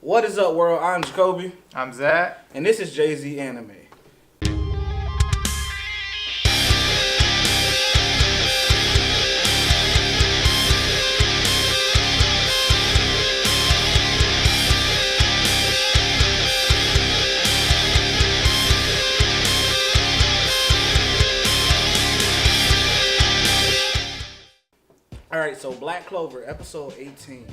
What is up, world? I'm Jacoby. I'm Zach. And this is Jay-Z Anime. Alright, so Black Clover, episode 18.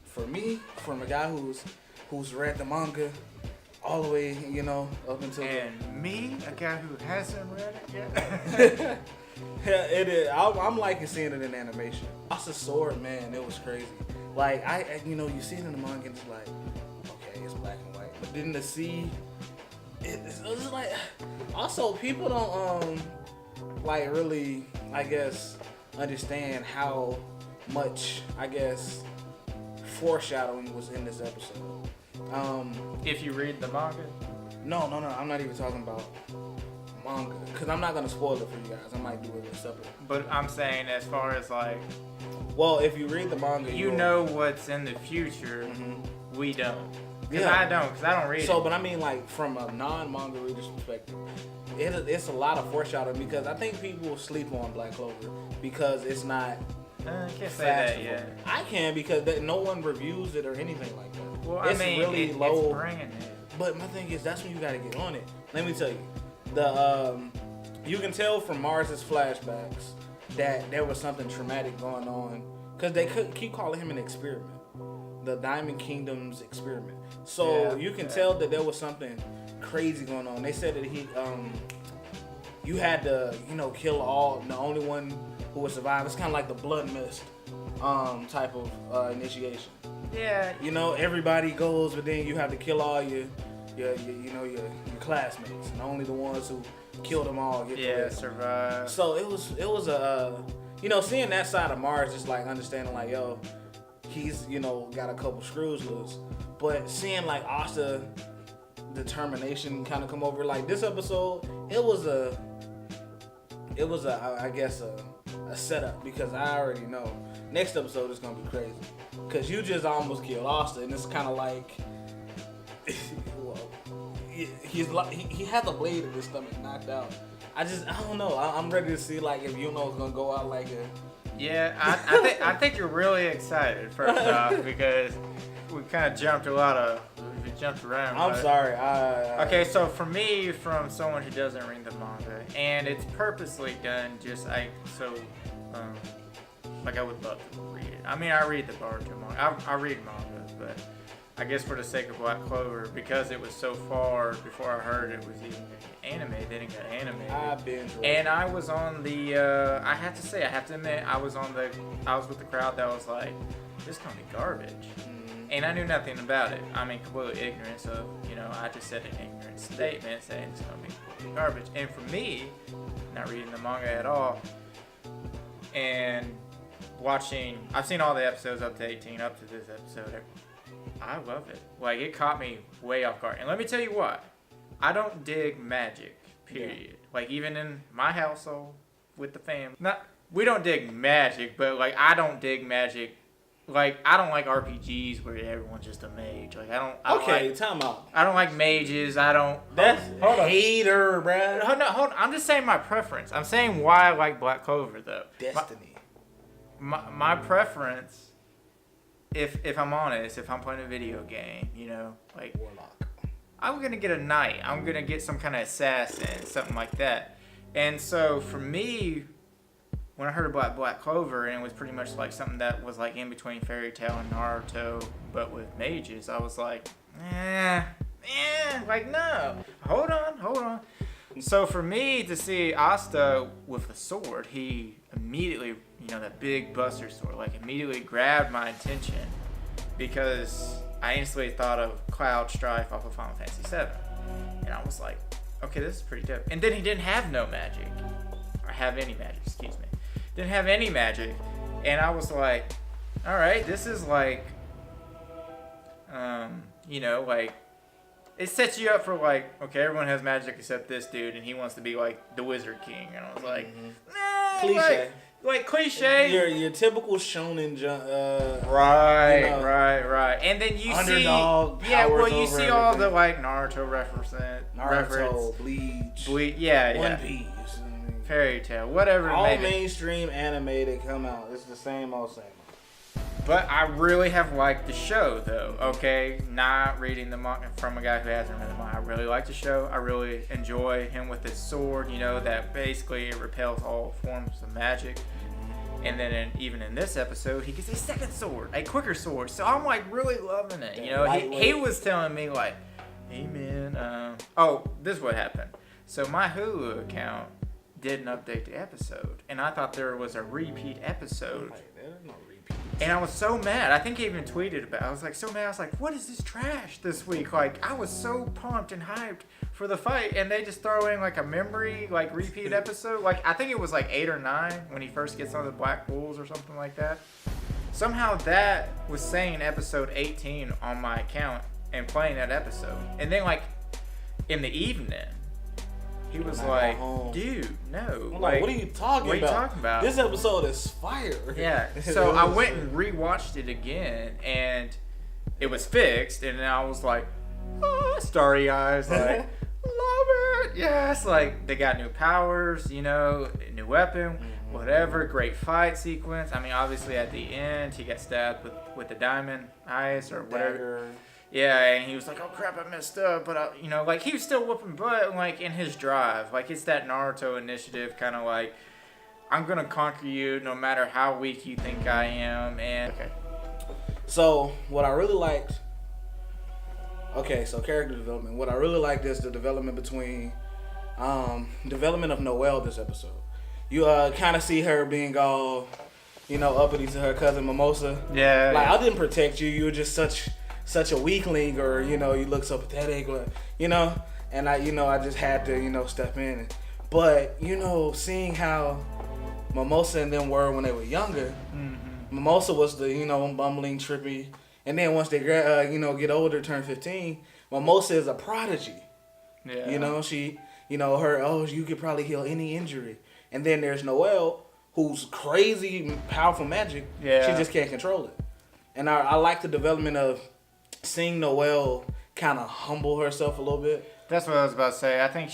For me, from a guy who's read the manga all the way, up until... And me, a guy who hasn't read it yet. Yeah, it is. I'm liking seeing it in animation. Lost the Sword, man, it was crazy. Like, you see it in the manga and it's like, okay, it's black and white. But then to see, it's like... Also, people don't, really, I guess, understand how much, foreshadowing was in this episode. If you read the manga? No, I'm not even talking about manga, because I'm not going to spoil it for you guys. I might do it separate. But I'm saying as far as like... Well, if you read the manga... You know what's in the future. Mm-hmm. We don't. Because I don't read it. So, but I mean, like, from a non-manga reader's perspective, it's a lot of foreshadowing, because I think people sleep on Black Clover because it's not... I can't say that yet. I can, because no one reviews it or anything like that. Well, it's really low. It's bringing it. But my thing is, that's when you got to get on it. Let me tell you, you can tell from Mars's flashbacks that there was something traumatic going on, because they keep calling him an experiment, the Diamond Kingdom's experiment. So you can tell that there was something crazy going on. They said that you had to, kill the only one who would survive. It's kind of like the blood mist type of initiation. Yeah. Everybody goes, but then you have to kill all your classmates, and only the ones who killed them all get to survive. So it was a seeing that side of Mars, just like understanding like, yo, he's got a couple screws loose, but seeing like Asta determination kind of come over, like this episode, it was a I guess a setup, because I already know next episode is gonna be crazy, because you just almost killed Asta, and it's kind of like he had the blade in his stomach knocked out. I don't know. I'm ready to see like if Yuno's gonna go out like a... Yeah, I think you're really excited first off, because we kind of jumped around. I'm sorry. Okay, so for me, from someone who doesn't read the manga, and it's purposely done just I would love to read it. I mean, I read the Naruto manga. I read manga, but I guess for the sake of Black Clover, because it was so far before I heard it was even going to get animated, then it got animated. And I was on the, I have to admit, I was with the crowd that was like, this is going to be garbage. Mm-hmm. And I knew nothing about it. I mean, completely ignorant, so, I just said an ignorant statement saying it's going to be completely garbage. And for me, not reading the manga at all, and I've seen all the episodes up to 18, up to this episode. I love it. Like, it caught me way off guard. And let me tell you what, I don't dig magic, period. Yeah. Like, even in my household with the family, we don't dig magic, but like, I don't dig magic. Like, I don't like RPGs where everyone's just a mage. Like, time out. I don't like mages. That's hater, bruh. Hold on. I'm just saying my preference. I'm saying why I like Black Clover, though. Destiny. My preference, if I'm honest, if I'm playing a video game, like Warlock, I'm gonna get a knight. I'm gonna get some kind of assassin, something like that. And so for me, when I heard about Black Clover, and it was pretty much like something that was like in between Fairy Tail and Naruto, but with mages, I was like, like no, hold on. So for me to see Asta with the sword, he immediately, that big buster sword, like immediately grabbed my attention, because I instantly thought of Cloud Strife off of Final Fantasy VII. And I was like, okay, this is pretty dope. And then he didn't have no magic. Or have any magic, excuse me. Didn't have any magic. And I was like, alright, this is like, like, it sets you up for like, okay, everyone has magic except this dude, and he wants to be like the Wizard King. And I was like, cliche. like cliche. Your typical shonen. Right. And then you underdog see, you see everything. all the like Naruto reference, Bleach, yeah, One Piece, Fairy Tail, whatever. All mainstream anime that come out, it's the same old same. But I really have liked the show, though. Okay, not reading the manga from a guy who hasn't read the manga. I really like the show. I really enjoy him with his sword. You know that basically it repels all forms of magic. And then even in this episode, he gets a second sword, a quicker sword. So I'm like really loving it. You know, he was telling me like, "Hey man, this is what happened." So my Hulu account didn't update the episode, and I thought there was a repeat episode. And I was so mad. I think I even tweeted about it. I was like so mad. I was like, what is this trash this week? Like, I was so pumped and hyped for the fight, and they just throw in like a memory, like repeat episode. Like, I think it was like 8 or 9 when he first gets on the Black Bulls or something like that. Somehow that was saying episode 18 on my account and playing that episode. And then like in the evening, he was like, dude, no. I'm like, what are you talking about? This episode is fire. Yeah. So I went and rewatched it again, and it was fixed, and I was like, starry eyes, like, love it. Yes. Like, they got new powers, you know, new weapon, whatever. Great fight sequence. I mean, obviously at the end, he got stabbed with the diamond eyes or whatever. Dagger. Yeah, and he was like, oh crap, I messed up, but you know, like he was still whooping butt, like in his drive, like it's that Naruto initiative, kind of like, I'm gonna conquer you no matter how weak you think I am, and okay. So what I really liked, so character development. What I really liked is the development between, development of Noelle this episode. You kind of see her being all, you know, uppity to her cousin Mimosa. Yeah. Like I didn't protect you. You were just such a weakling, or you know, you look so pathetic, or you know, and I just had to, you know, step in. But you know, seeing how Mimosa and them were when they were younger, Mimosa was the, you know, bumbling, trippy, and then once they get older, turn 15, Mimosa is a prodigy. Yeah. You know, she, you know, you could probably heal any injury, and then there's Noelle, who's crazy, powerful magic. Yeah. She just can't control it, and I like the development of seeing Noelle kind of humble herself a little bit. That's what I was about to say. I think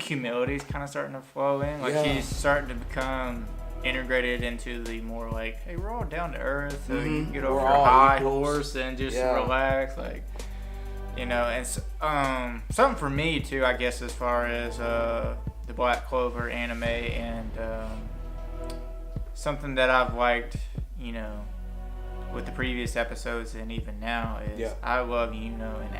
humility is kind of starting to flow in. Like she's starting to become integrated into the more like, hey, we're all down to earth, so you can get over a high horse and just relax, like, you know. And something for me too, I guess, as far as the Black Clover anime, and something that I've liked, you know, with the previous episodes and even now is I love Yuno and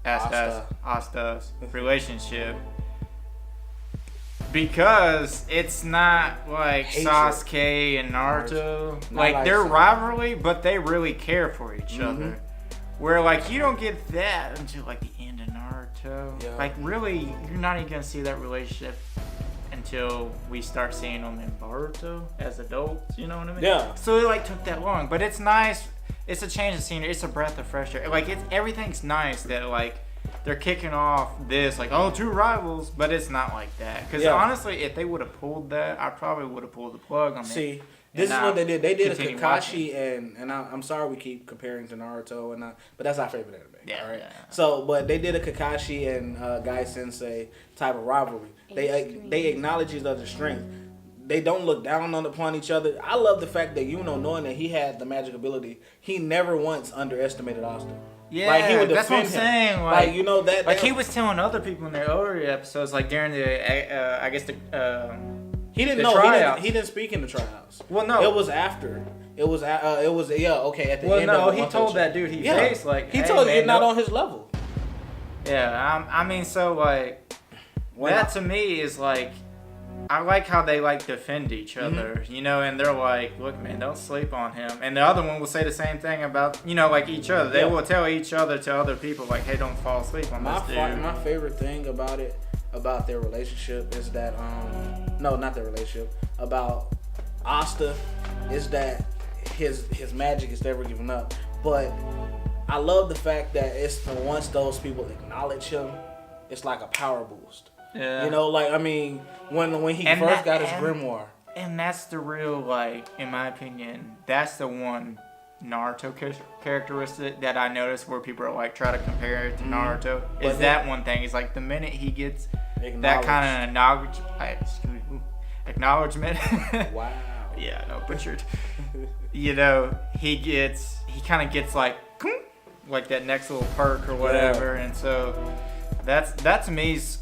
Asta's relationship, because it's not like hatred. Sasuke and Naruto. Like they're rivalry, but they really care for each other. Where like you don't get that until like the end of Naruto. Yeah. Like really, you're not even gonna see that relationship until we start seeing them in Boruto as adults, you know what I mean? Yeah. So it like took that long, but it's nice. It's a change of scenery. It's a breath of fresh air. Like everything's nice that like they're kicking off this like, oh, two rivals, but it's not like that. Because honestly, if they would have pulled that, I probably would have pulled the plug on it. See, this is what they did. They did a Kakashi and I'm sorry we keep comparing to Naruto but that's our favorite anime. Yeah. All right. Yeah. So, but they did a Kakashi and Gai Sensei type of rivalry. They acknowledge each other's strength. They don't look down upon each other. I love the fact that Yuno, knowing that he had the magic ability, he never once underestimated Asta. Yeah, like he would that's what I'm saying. Like you know that. Like he was telling other people in their earlier episodes, like during the, I guess the. He didn't know. He didn't speak in the tryouts. Well, no. It was after. It was okay. At the end. Well, no, he told that dude he faced like. He told you you're not on his level. Yeah, I mean, so like, that to me is like. I like how they like defend each other, you know, and they're like, look, man, don't sleep on him. And the other one will say the same thing about, you know, like each other. They will tell each other to other people, like, hey, don't fall asleep on this dude. My favorite thing about their relationship is that, no, not their relationship, about Asta is that his magic is never given up. But I love the fact that it's once those people acknowledge him, it's like a power boost. Yeah. You know, like, I mean, when he first got his grimoire. And that's the real, like, in my opinion, that's the one Naruto characteristic that I noticed where people are like try to compare it to Naruto. Is that one thing? It's like the minute he gets that kind of acknowledgement. Wow. Yeah, no, butchered. You know, he kind of gets like that next little perk or whatever, and so that to me's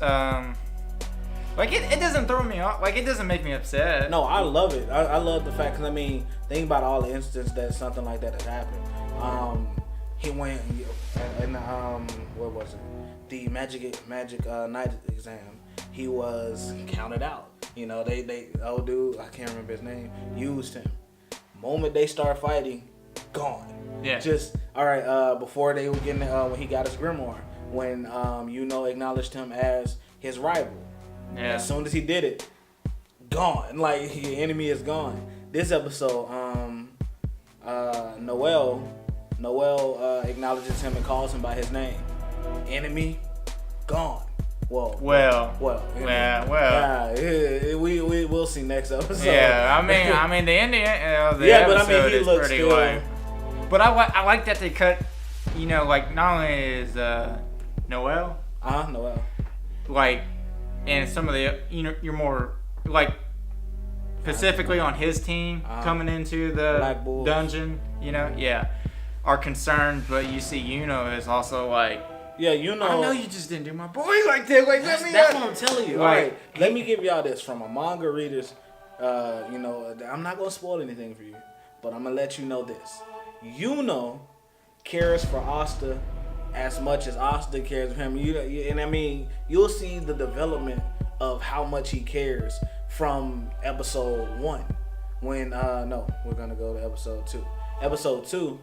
like it doesn't throw me off, like it doesn't make me upset. No, I love it. I love the fact, because I mean, think about all the instances that something like that has happened. He went and what was it? The magic night exam. He was counted out. You know, they old dude, I can't remember his name, used him. Moment they start fighting, gone. Yeah. Just all right. Before they were getting when he got his grimoire, when acknowledged him as his rival. Yeah. As soon as he did it, gone. Like, your enemy is gone. This episode, Noel acknowledges him and calls him by his name. Enemy, gone. Well. Yeah, we'll see next episode. Yeah, I mean the ending of the but I episode mean, he is looks pretty still. lame. But I like that they cut. You know, like not only is Noel. Noel. Like, and some of the you're more like specifically on his team coming into the dungeon. Are concerned, but you see Yuno is also like. Yeah, I know you just didn't do my boy like that. Like, that's what I'm telling you. Like, all right, let me give y'all this from a manga reader's. I'm not gonna spoil anything for you, but I'm gonna let you know this. Yuno cares for Asta as much as Asta cares for him. And I mean, you'll see the development of how much he cares from episode 1. When we're gonna go to episode 2. Episode 2.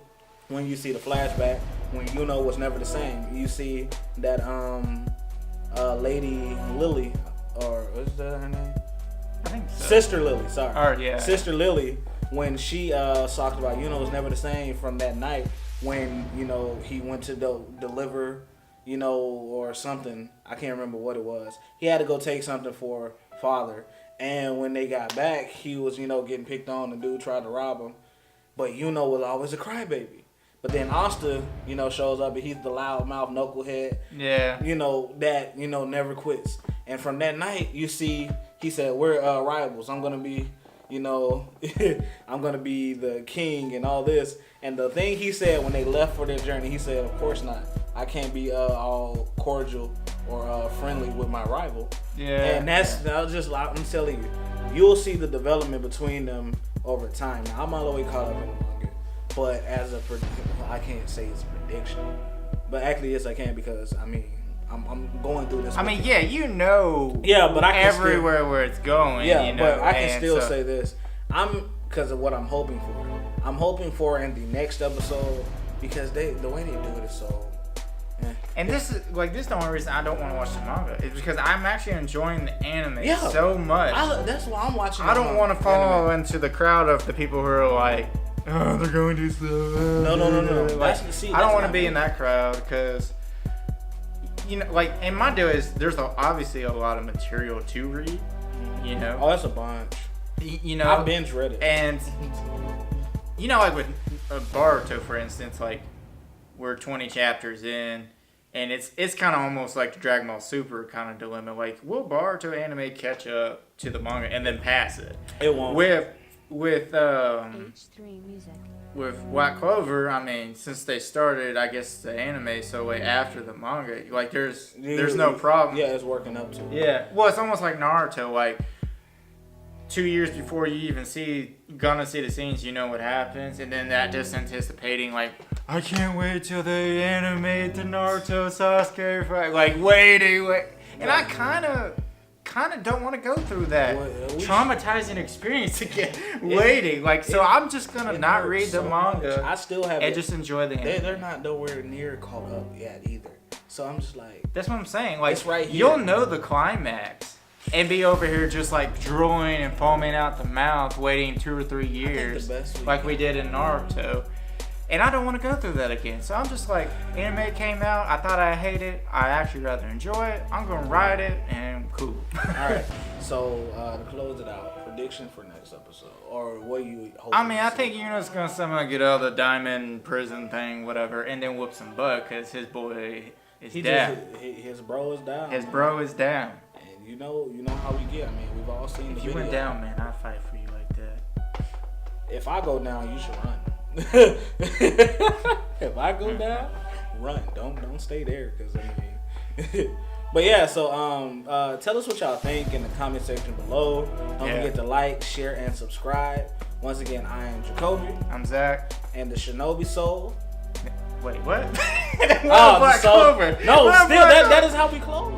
When you see the flashback, when Yuno was never the same, you see that Lady Lily, or what's that her name? I think so. Sister Lily, sorry. Yeah. Sister Lily, when she talked about Yuno was never the same from that night when, he went to deliver, or something. I can't remember what it was. He had to go take something for father. And when they got back, he was, getting picked on. The dude tried to rob him. But Yuno was always a crybaby. But then Asta, shows up and he's the loudmouth knucklehead. Yeah. That, never quits. And from that night, you see, he said, we're rivals. I'm going to be, I'm going to be the king and all this. And the thing he said when they left for their journey, he said, of course not. I can't be all cordial or friendly with my rival. Yeah. And I'm telling you, you'll see the development between them over time. Now, I'm all the way caught up in the manga. But I can't say it's a prediction. But actually, yes, I can, because, I mean, I'm going through this. I mean, yeah, but I can everywhere where it's going. Yeah, but I can still say this. Because of what I'm hoping for. I'm hoping for in the next episode, because the way they do it is so. And this is the only reason I don't want to watch the manga is because I'm actually enjoying the anime so much. That's why I'm watching. I don't want to fall into the crowd of the people who are like, oh, they're going to slow. No. Like, I don't want to be in that crowd because, and my deal is there's obviously a lot of material to read. Oh, that's a bunch. I binge read it. And like with Boruto, for instance, like we're 20 chapters in, and it's kind of almost like the Dragon Ball Super kind of dilemma. Like, will Boruto anime catch up to the manga and then pass it? It won't. With White Clover, I mean, since they started, I guess the anime so way after the manga, like there's no problem. Yeah, it's working up to it. Yeah, well, it's almost like Naruto, like 2 years before you even gonna see the scenes, you know what happens, and then that just anticipating, like, I can't wait till they animate the Naruto Sasuke fight, like waiting, and I kind of don't want to go through that traumatizing experience again, waiting, so I'm just gonna not read the manga. I still have and just enjoy the anime. They're not nowhere near caught up yet either, so I'm just like, that's what I'm saying. Like, it's right here. You'll know the climax and be over here just like drooling and foaming out the mouth, waiting 2 or 3 years, like we did in Naruto. And I don't want to go through that again. So I'm just like, anime came out. I thought I hate it. I actually rather enjoy it. I'm going to ride it and cool. All right. So to close it out, prediction for next episode. Or what you hope? I mean, I think Yuno's going to somehow get out of the diamond prison thing, whatever, and then whoop some butt because his boy is down. His bro is down. His bro is down. And you know how we get. I mean, we've all seen the video. If you went down, man, I'd fight for you like that. If I go down, you should run. If I go down, run. Don't stay there, because I mean. But yeah, so tell us what y'all think in the comment section below. Don't forget to like, share, and subscribe. Once again, I am Jacoby. I'm Zach. And the Shinobi Soul. Wait, what? Clover. No, still that is how we close.